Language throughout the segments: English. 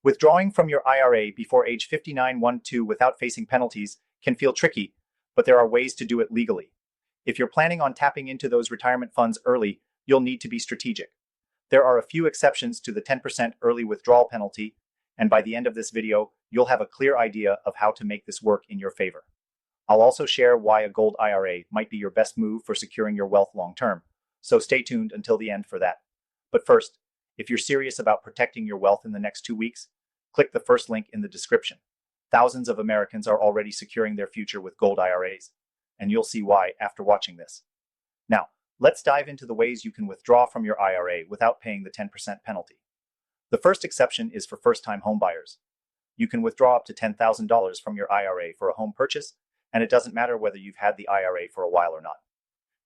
Withdrawing from your IRA before age 59-12 without facing penalties can feel tricky, but there are ways to do it legally. If you're planning on tapping into those retirement funds early, you'll need to be strategic. There are a few exceptions to the 10% early withdrawal penalty, and by the end of this video, you'll have a clear idea of how to make this work in your favor. I'll also share why a gold IRA might be your best move for securing your wealth long term, so stay tuned until the end for that. But first, if you're serious about protecting your wealth in the next 2 weeks, click the first link in the description. Thousands of Americans are already securing their future with gold IRAs, and you'll see why after watching this. Now, let's dive into the ways you can withdraw from your IRA without paying the 10% penalty. The first exception is for first-time homebuyers. You can withdraw up to $10,000 from your IRA for a home purchase, and it doesn't matter whether you've had the IRA for a while or not.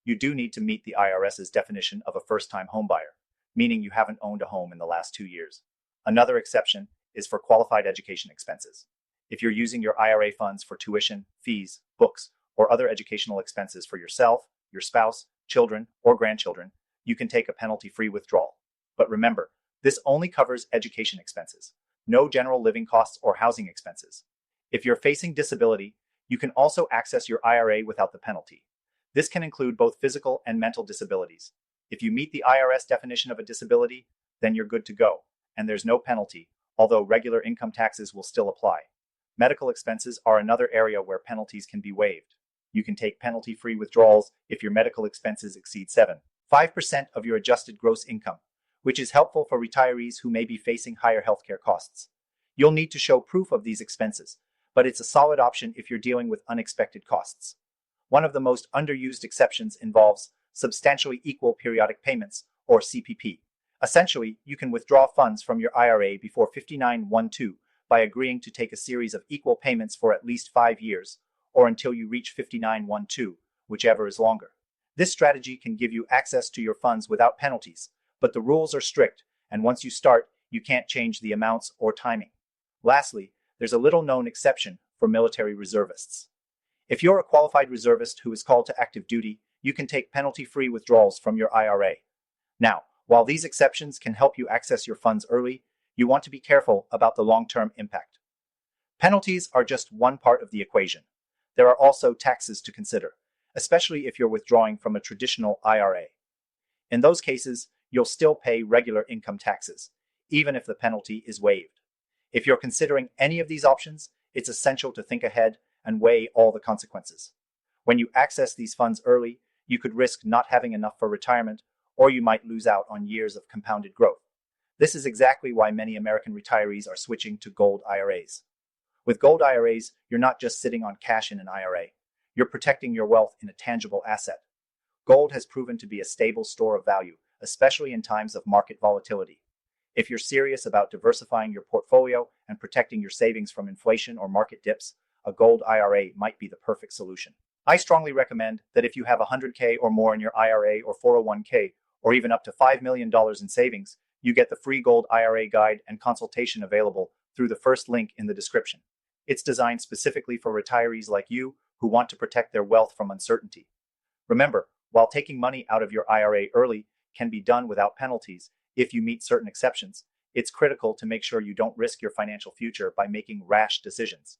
You do need to meet the IRS's definition of a first-time homebuyer, meaning you haven't owned a home in the last 2 years. Another exception is for qualified education expenses. If you're using your IRA funds for tuition, fees, books, or other educational expenses for yourself, your spouse, children, or grandchildren, you can take a penalty-free withdrawal. But remember, this only covers education expenses, no general living costs or housing expenses. If you're facing disability, you can also access your IRA without the penalty. This can include both physical and mental disabilities. If you meet the IRS definition of a disability, then you're good to go, and there's no penalty, although regular income taxes will still apply. Medical expenses are another area where penalties can be waived. You can take penalty-free withdrawals if your medical expenses exceed 7.5% of your adjusted gross income, which is helpful for retirees who may be facing higher healthcare costs. You'll need to show proof of these expenses, but it's a solid option if you're dealing with unexpected costs. One of the most underused exceptions involves substantially equal periodic payments, or CPP. Essentially, you can withdraw funds from your IRA before 59-12 by agreeing to take a series of equal payments for at least 5 years, or until you reach 59-12, whichever is longer. This strategy can give you access to your funds without penalties, but the rules are strict, and once you start, you can't change the amounts or timing. Lastly, there's a little-known exception for military reservists. If you're a qualified reservist who is called to active duty, you can take penalty-free withdrawals from your IRA. Now, while these exceptions can help you access your funds early, you want to be careful about the long-term impact. Penalties are just one part of the equation. There are also taxes to consider, especially if you're withdrawing from a traditional IRA. In those cases, you'll still pay regular income taxes, even if the penalty is waived. If you're considering any of these options, it's essential to think ahead and weigh all the consequences. When you access these funds early, you could risk not having enough for retirement, or you might lose out on years of compounded growth. This is exactly why many American retirees are switching to gold IRAs. With gold IRAs, you're not just sitting on cash in an IRA. You're protecting your wealth in a tangible asset. Gold has proven to be a stable store of value, especially in times of market volatility. If you're serious about diversifying your portfolio and protecting your savings from inflation or market dips, a gold IRA might be the perfect solution. I strongly recommend that if you have $100K or more in your IRA or 401K, or even up to $5 million in savings, you get the free gold IRA guide and consultation available through the first link in the description. It's designed specifically for retirees like you who want to protect their wealth from uncertainty. Remember, while taking money out of your IRA early can be done without penalties if you meet certain exceptions, it's critical to make sure you don't risk your financial future by making rash decisions.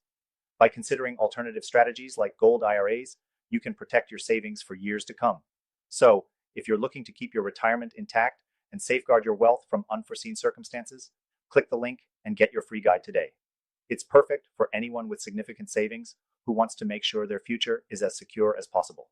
By considering alternative strategies like gold IRAs, you can protect your savings for years to come. So, if you're looking to keep your retirement intact and safeguard your wealth from unforeseen circumstances, click the link and get your free guide today. It's perfect for anyone with significant savings who wants to make sure their future is as secure as possible.